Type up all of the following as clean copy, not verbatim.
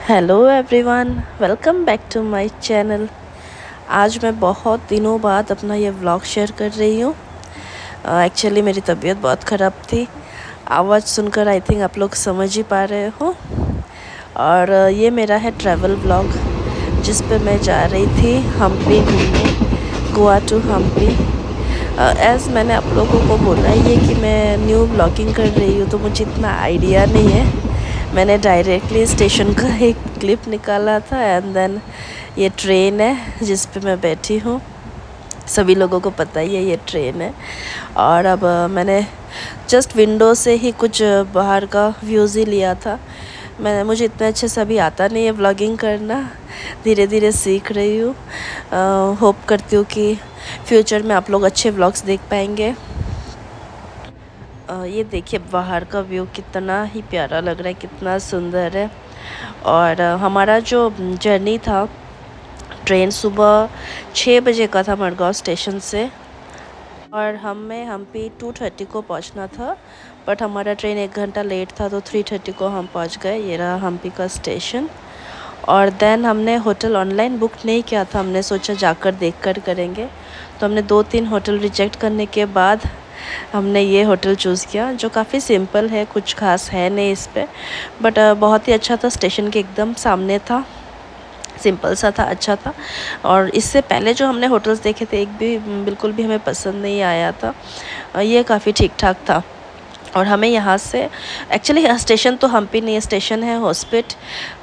Hello everyone, welcome back to my channel. आज मैं बहुत दिनों बाद अपना ये व्लॉग शेयर कर रही हूँ। एक्चुअली मेरी तबीयत बहुत ख़राब थी। आवाज़ सुनकर आई थिंक आप लोग समझ ही पा रहे हो। और ये मेरा है ट्रैवल व्लॉग जिस पे मैं जा रही थी हम्पी घूमने, गोवा टू हम्पी। एज़ मैंने आप लोगों को बोला ही है कि मैं न्यू व्लॉगिंग कर रही हूँ, तो मुझे इतना आइडिया नहीं है। मैंने डायरेक्टली स्टेशन का एक क्लिप निकाला था एंड देन ये ट्रेन है जिस पे मैं बैठी हूँ। सभी लोगों को पता ही है ये ट्रेन है। और अब मैंने जस्ट विंडो से ही कुछ बाहर का व्यूज़ ही लिया था। मुझे इतना अच्छे से अभी आता नहीं है व्लॉगिंग करना, धीरे धीरे सीख रही हूँ। होप करती हूँ कि फ्यूचर में आप लोग अच्छे व्लॉग्स देख पाएंगे। ये देखिए बाहर का व्यू कितना ही प्यारा लग रहा है, कितना सुंदर है। और हमारा जो जर्नी था, ट्रेन सुबह 6 बजे का था मडगांव स्टेशन से, और हमें हम्पी 2:30 को पहुंचना था। बट हमारा ट्रेन 1 घंटा लेट था तो 3:30 को हम पहुंच गए। ये रहा हम्पी का स्टेशन। और देन हमने होटल ऑनलाइन बुक नहीं किया था, हमने सोचा जाकर देख कर करेंगे। तो हमने 2-3 होटल रिजेक्ट करने के बाद हमने ये होटल चूज़ किया, जो काफ़ी सिंपल है, कुछ खास है नहीं इस पे। बट बहुत ही अच्छा था, स्टेशन के एकदम सामने था, सिंपल सा था, अच्छा था। और इससे पहले जो हमने होटल्स देखे थे, एक भी बिल्कुल भी हमें पसंद नहीं आया था। ये काफ़ी ठीक ठाक था। और हमें यहाँ से एक्चुअली स्टेशन तो हम्पी नहीं है, स्टेशन है हॉस्पिट।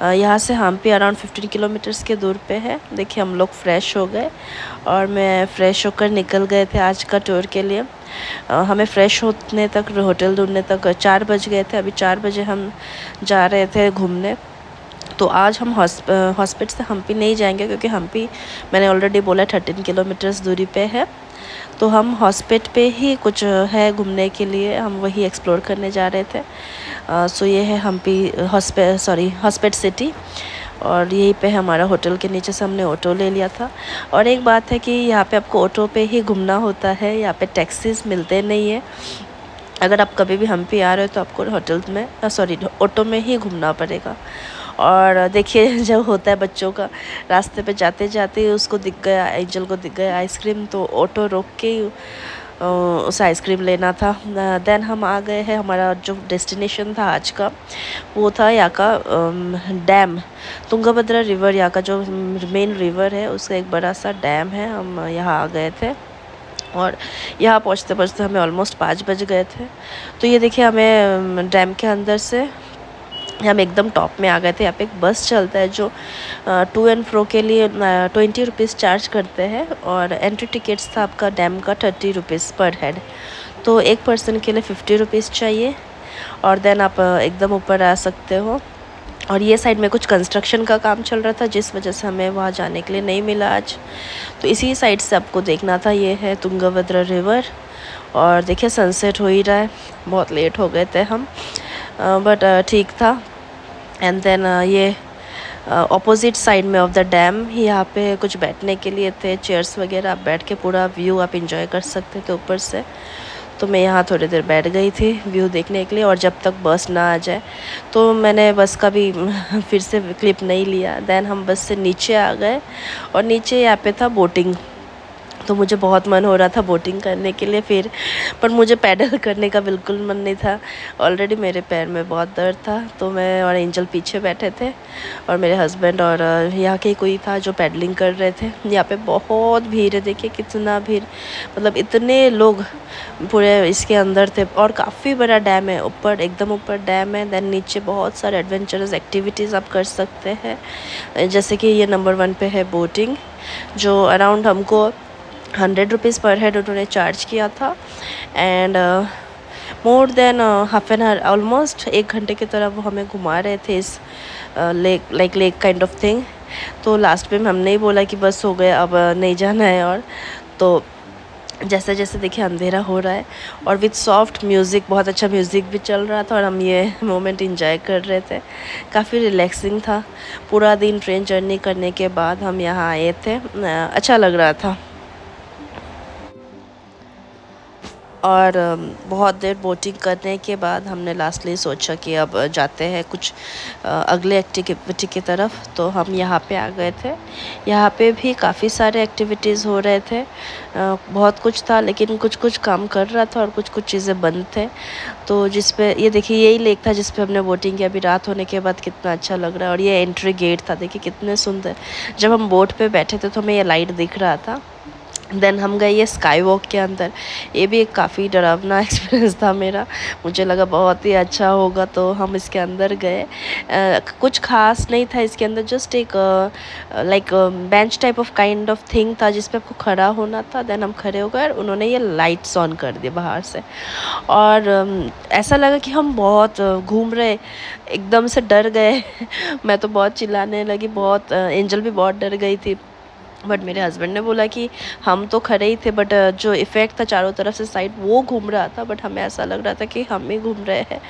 यहाँ से हम्पी अराउंड 15 किलोमीटर्स के दूर पे है। देखिए हम लोग फ्रेश हो गए और मैं फ़्रेश होकर निकल गए थे आज का टूर के लिए। हमें फ़्रेश होने तक, होटल ढूंढने तक 4 बज गए थे। अभी 4 बजे हम जा रहे थे घूमने। तो आज हम हॉस्पिट से हम्पी नहीं जाएंगे, क्योंकि हम्पी मैंने ऑलरेडी बोला 13 किलोमीटर्स दूरी पे है। तो हम हॉस्पिट पे ही कुछ है घूमने के लिए, हम वही एक्सप्लोर करने जा रहे थे। सो ये है हम्पी हॉस्पिट सिटी। और यहीं पे हमारा होटल के नीचे से हमने ऑटो ले लिया था। और एक बात है कि यहाँ पे आपको ऑटो पे ही घूमना होता है, यहाँ पे टैक्सीज मिलते नहीं है। अगर आप कभी भी हम्पी आ रहे हो तो आपको होटल में ऑटो में ही घूमना पड़ेगा। और देखिए जब होता है बच्चों का, रास्ते पे जाते जाते उसको दिख गया, एंजल को दिख गया आइसक्रीम, तो ऑटो रोक के उसे आइसक्रीम लेना था। देन हम आ गए हैं, हमारा जो डेस्टिनेशन था आज का वो था यहाँ का डैम, तुंगभद्रा रिवर। यहाँ का जो मेन रिवर है उसका एक बड़ा सा डैम है। हम यहाँ आ गए थे और यहाँ पहुँचते पहुँचते हमें ऑलमोस्ट 5 बज गए थे। तो ये देखिए हमें डैम के अंदर से हम एकदम टॉप में आ गए थे। यहाँ पे एक बस चलता है जो टू एंड फ्रो के लिए 20 रुपीज़ चार्ज करते हैं, और एंट्री टिकट्स था आपका डैम का 30 रुपीज़ पर हेड। तो एक पर्सन के लिए 50 रुपीज़ चाहिए, और देन आप एकदम ऊपर आ सकते हो। और ये साइड में कुछ कंस्ट्रक्शन का काम चल रहा था, जिस वजह से हमें वहाँ जाने के लिए नहीं मिला आज। तो इसी साइड से आपको देखना था। ये है तुंगभद्रा रिवर, और देखिए सनसेट हो ही रहा है। बहुत लेट हो गए थे हम, बट ठीक था। एंड देन ये ऑपोजिट साइड में ऑफ द डैम, यहाँ पे कुछ बैठने के लिए थे, चेयर्स वगैरह, आप बैठ के पूरा व्यू आप इंजॉय कर सकते थे ऊपर से। तो मैं यहाँ थोड़ी देर बैठ गई थी व्यू देखने के लिए, और जब तक बस ना आ जाए। तो मैंने बस का भी फिर से क्लिप नहीं लिया। देन हम बस से नीचे आ गए, और नीचे यहाँ पे था बोटिंग। तो मुझे बहुत मन हो रहा था बोटिंग करने के लिए फिर, पर मुझे पैडल करने का बिल्कुल मन नहीं था। ऑलरेडी मेरे पैर में बहुत दर्द था। तो मैं और एंजल पीछे बैठे थे, और मेरे हस्बैंड और यहाँ के कोई था जो पैडलिंग कर रहे थे। यहाँ पे बहुत भीड़ है, देखिए कितना भीड़, मतलब इतने लोग पूरे इसके अंदर थे। और काफ़ी बड़ा डैम है, ऊपर एकदम ऊपर डैम है। देन नीचे बहुत सारे एडवेंचरस एक्टिविटीज़ आप कर सकते हैं, जैसे कि ये नंबर 1 पे है बोटिंग, जो अराउंड हमको 100 रुपीज़ पर हेड उन्होंने चार्ज किया था। And more than half an hour, almost 1 घंटे की तरह वो हमें घुमा रहे थे इस लेक काइंड ऑफ थिंग। तो लास्ट में हमने ही बोला कि बस हो गया, अब नहीं जाना है। और तो जैसे जैसे देखिए अंधेरा हो रहा है, और विथ सॉफ्ट म्यूज़िक, बहुत अच्छा म्यूज़िक भी चल रहा था, और हम ये मोमेंट इंजॉय कर रहे थे। काफ़ी रिलैक्सिंग था। पूरा दिन ट्रेन जर्नी करने के बाद हम यहाँ आए थे, अच्छा लग रहा था। और बहुत देर बोटिंग करने के बाद हमने लास्टली सोचा कि अब जाते हैं कुछ अगले एक्टिविटी की तरफ। तो हम यहाँ पे आ गए थे। यहाँ पे भी काफ़ी सारे एक्टिविटीज़ हो रहे थे। बहुत कुछ था, लेकिन कुछ कुछ काम कर रहा था और कुछ कुछ चीज़ें बंद थे। तो जिस पे ये देखिए, यही लेक था जिस पे हमने बोटिंग की। अभी रात होने के बाद कितना अच्छा लग रहा है। और ये एंट्री गेट था, देखिए कितने सुंदर। जब हम बोट पे बैठे थे तो हमें ये लाइट दिख रहा था। देन हम गए ये स्काई वॉक के अंदर। ये भी एक काफ़ी डरावना एक्सपीरियंस था मेरा। मुझे लगा बहुत ही अच्छा होगा, तो हम इसके अंदर गए। कुछ खास नहीं था इसके अंदर, जस्ट एक like bench type of kind of thing था जिस पे आपको खड़ा होना था। देन हम खड़े हो गए और उन्होंने ये लाइट्स ऑन कर दिए बाहर से। और ऐसा लगा कि हम बहुत घूम रहे, एकदम से डर गए। मैं तो बहुत चिल्लाने लगी, बहुत एंजल भी बहुत डर गई थी। बट मेरे हस्बैंड ने बोला कि हम तो खड़े ही थे, बट जो इफ़ेक्ट था चारों तरफ से साइड वो घूम रहा था, बट हमें ऐसा लग रहा था कि हम ही घूम रहे हैं।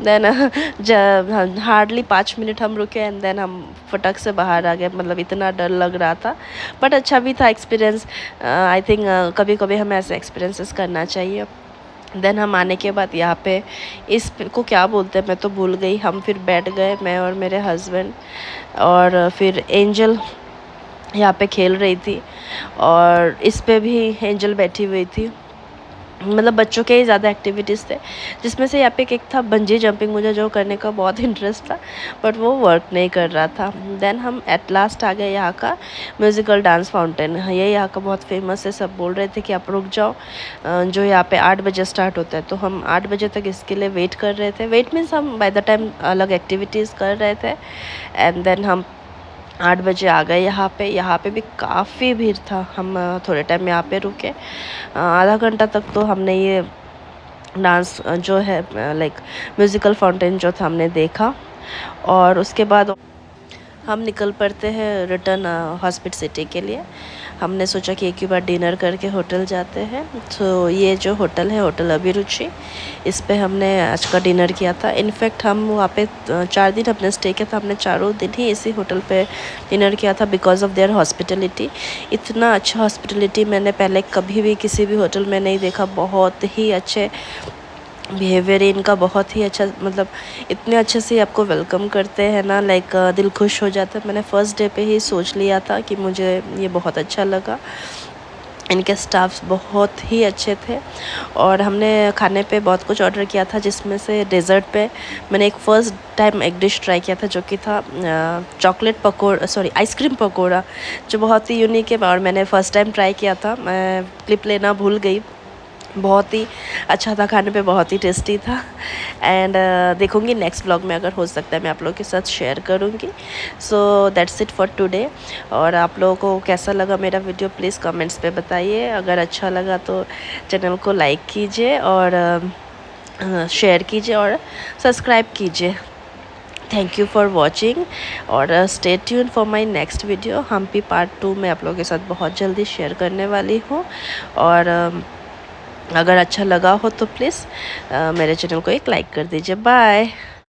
देन हार्डली 5 मिनट हम रुके एंड देन हम फटक से बाहर आ गए। मतलब इतना डर लग रहा था, बट अच्छा भी था एक्सपीरियंस। आई थिंक कभी कभी हमें ऐसे एक्सपीरियंसेस करना चाहिए। देन हम आने के बाद यहाँ पे को क्या बोलते हैं मैं तो भूल गई। हम फिर बैठ गए, मैं और मेरे हस्बैंड। और फिर एंजल यहाँ पे खेल रही थी और इस पे भी एंजल बैठी हुई थी। मतलब बच्चों के ही ज़्यादा एक्टिविटीज़ थे, जिसमें से यहाँ पे एक था बंजी जंपिंग। मुझे जो करने का बहुत इंटरेस्ट था, बट वो वर्क नहीं कर रहा था। देन हम एट लास्ट आ गए यहाँ का म्यूज़िकल डांस फाउंटेन। ये यहाँ का बहुत फेमस है। सब बोल रहे थे कि आप रुक जाओ, जो यहाँ पे 8 बजे स्टार्ट होता है। तो हम 8 बजे तक इसके लिए वेट कर रहे थे। वेट मीन्स हम बाय द टाइम अलग एक्टिविटीज़ कर रहे थे। एंड देन हम 8 बजे आ गए यहाँ पे। यहाँ पे भी काफ़ी भीड़ था। हम थोड़े टाइम यहाँ पे रुके। आधा घंटा तक तो हमने ये डांस जो है लाइक म्यूज़िकल फाउंटेन जो था हमने देखा। और उसके बाद हम निकल पड़ते हैं रिटर्न हॉस्पिट सिटी के लिए। हमने सोचा कि एक ही बार डिनर करके होटल जाते हैं। तो ये जो होटल है, होटल अभिरुचि, इस पे हमने आज का डिनर किया था। इनफैक्ट हम वहाँ पे 4 दिन अपने स्टे किया था। हमने चारों दिन ही इसी होटल पे डिनर किया था बिकॉज ऑफ देयर हॉस्पिटलिटी। इतना अच्छा हॉस्पिटलिटी मैंने पहले कभी भी किसी भी होटल में नहीं देखा। बहुत ही अच्छे बिहेवियर इनका, बहुत ही अच्छा। मतलब इतने अच्छे से आपको वेलकम करते हैं ना, लाइक दिल खुश हो जाता है। मैंने फ़र्स्ट डे पे ही सोच लिया था कि मुझे ये बहुत अच्छा लगा। इनके स्टाफ्स बहुत ही अच्छे थे। और हमने खाने पे बहुत कुछ ऑर्डर किया था, जिसमें से डेज़र्ट पे मैंने एक फ़र्स्ट टाइम एक डिश ट्राई किया था, जो कि था chocolate pakora, sorry ice cream pakora, जो बहुत ही यूनिक है और मैंने फ़र्स्ट टाइम ट्राई किया था। मैं क्लिप लेना भूल गई। बहुत ही अच्छा था, खाने पे बहुत ही टेस्टी था। एंड देखूँगी नेक्स्ट ब्लॉग में, अगर हो सकता है मैं आप लोगों के साथ शेयर करूँगी। So that's it for today. और आप लोगों को कैसा लगा मेरा वीडियो, प्लीज़ कमेंट्स पे बताइए। अगर अच्छा लगा तो चैनल को लाइक कीजिए और शेयर कीजिए और सब्सक्राइब कीजिए। थैंक यू फॉर वॉचिंग और stay tune for my next video. Hampi part 2 मैं आप लोगों के साथ बहुत जल्दी शेयर करने वाली हूँ। और अगर अच्छा लगा हो तो प्लीज़ मेरे चैनल को एक लाइक कर दीजिए। बाय।